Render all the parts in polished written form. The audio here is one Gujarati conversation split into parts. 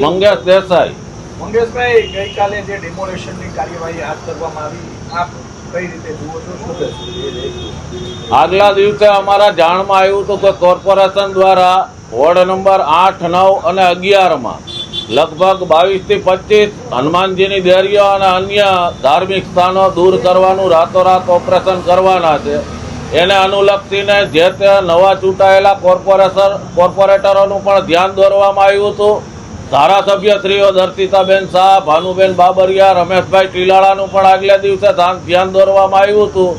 મંગેશ દેસાઈ. મંગેશભાઈ, ગઈકાલે જે ડિમોલેશનની કાર્યવાહી હાથ ધરવામાં આવી, આપ કઈ રીતે જુઓ છો, શું કહેશો? આગલા દિવસે અમારા જાણમાં આવ્યું હતું કે કોર્પોરેશન દ્વારા વોર્ડ નંબર 8, 9 અને 11માં લગભગ 22 થી 25 હનુમાનજીની દેરીઓ અને અન્ય ધાર્મિક સ્થાનો દૂર કરવાનું રાતોરાત ઓપરેશન કરવાના છે. એને અનુલક્ષીને જે તે નવા ચૂંટાયેલા કોર્પોરેટરોનું પણ ધ્યાન દોરવામાં આવ્યું હતું. ધારાસભ્યશ્રીઓ દર્શિતાબેન શાહ, ભાનુબેન બાબરિયા, રમેશભાઈ ટીલાળાનું પણ આગલા દિવસે ધ્યાન દોરવામાં આવ્યું હતું.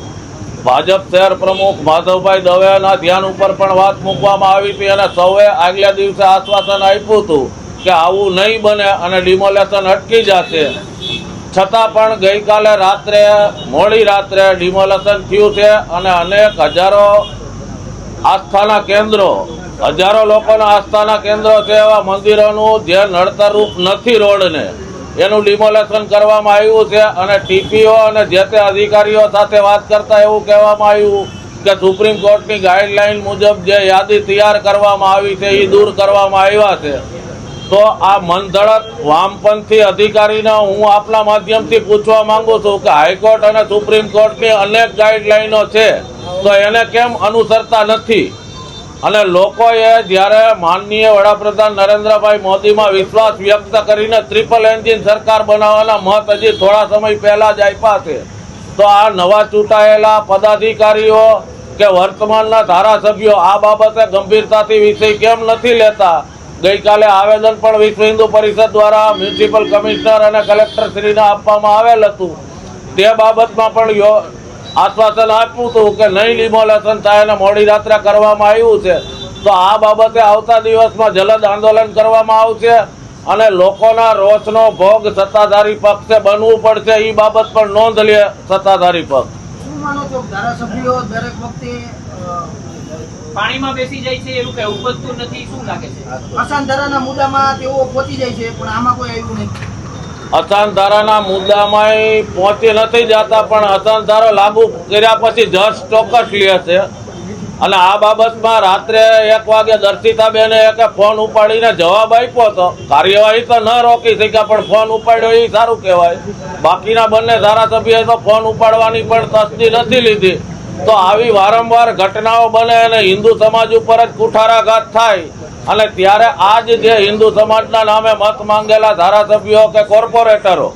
ભાજપ શહેર પ્રમુખ માધવભાઈ દવેના ધ્યાન ઉપર પણ વાત મૂકવામાં આવી હતી અને સૌએ આગલા દિવસે આશ્વાસન આપ્યું હતું કે આવું નહીં બને અને ડિમોલેશન અટકી જશે. છતાં પણ ગઈકાલે મોડી રાત્રે ડિમોલેશન થયું છે અને અનેક હજારો આસ્થાના કેન્દ્રો, હજારો લોકોના આસ્થાના કેન્દ્રો છે એવા મંદિરોનું જે નડતરરૂપ નથી રોડને, એનું ડિમોલેશન કરવામાં આવ્યું છે. અને ટીપીઓ અને જે તે અધિકારીઓ સાથે વાત કરતા એવું કહેવામાં આવ્યું કે સુપ્રીમ કોર્ટની ગાઈડલાઈન મુજબ જે યાદી તૈયાર કરવામાં આવી છે એ દૂર કરવામાં આવ્યા છે. તો આ મનધડક વામપંથી અધિકારીને હું આપના માધ્યમથી પૂછવા માંગુ છું કે હાઈકોર્ટ અને સુપ્રીમ કોર્ટની અનેક ગાઈડલાઈનો છે તો એને કેમ અનુસરતા નથી? અને લોકોએ જ્યારે માનનીય વડાપ્રધાન નરેન્દ્રભાઈ મોદીમાં વિશ્વાસ વ્યક્ત કરીને ટ્રિપલ એન્જિન સરકાર બનાવવાના મત હજી થોડા સમય પહેલા જ આપ્યા છે, તો આ નવા ચૂંટાયેલા પદાધિકારીઓ કે વર્તમાનના ધારાસભ્યો આ બાબતે ગંભીરતાથી વિષય કેમ નથી લેતા? ગઈકાલે આવેદન પણ વિશ્વ હિન્દુ પરિષદ દ્વારા મ્યુનિસિપલ કમિશનર અને કલેક્ટરશ્રીને આપવામાં આવેલ હતું. તે બાબતમાં પણ આશ્વાસન આપ્યું હતું કે નહીં ડિમોલેશન થાય અને મોડી રાત્રે કરવામાં આવ્યું છે. તો આ બાબતે આવતા દિવસમાં જલદ આંદોલન કરવામાં આવશે અને લોકોના રોષનો ભોગ સત્તાધારી પક્ષે બનવું પડશે. એ બાબત પણ નોંધ લે સત્તાધારી પક્ષ. શું માનો છો, ધારાસભ્યો દરેક વખતે પાણીમાં બેસી જાય છે, એવું કઈ ઉપજતું નથી, શું લાગે છે? અશાંતધારાના મુદ્દામાં તેઓ પહોંચી જાય છે પણ આમાં કોઈ આવ્યું નહીં. અશાંતધારાના મુદ્દામાં પહોંચી નથી જતા પણ અશાંતધારો લાગુ કર્યા પછી જજ ચોક્કસ લે છે. અને આ બાબતમાં રાત્રે 1 વાગે દર્શિતાબેને ફોન ઉપાડીને જવાબ આપ્યો હતો. કાર્યવાહી તો ન રોકી શક્યા પણ ફોન ઉપાડ્યો એ સારું કહેવાય. બાકીના બંને ધારાસભ્યોએ તો ફોન ઉપાડવાની પણ તસ્દી નથી લીધી. તો આવી વારંવાર ઘટનાઓ બને અને હિન્દુ સમાજ ઉપર જ કુઠારાઘાત થાય અને ત્યારે આજ જે હિન્દુ સમાજના નામે મત માંગેલા ધારાસભ્યો કે કોર્પોરેટરો,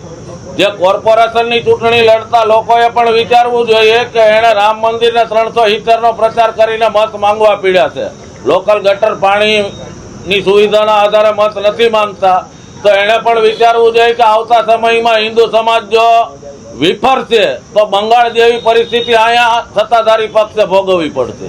જે કોર્પોરેશનની ચૂંટણી લડતા લોકોએ પણ વિચારવું જોઈએ કે એણે રામ મંદિરને 370નો પ્રચાર કરીને મત માંગવા પીડ્યા છે. લોકલ ગટર પાણીની સુવિધાના આધારે મત નથી માંગતા. તો એણે પણ વિચારવું જોઈએ કે આવતા સમયમાં હિન્દુ સમાજ જો વિફરશે તો બંગાળ જેવી પરિસ્થિતિ અહીંયા સત્તાધારી પક્ષે ભોગવવી પડશે.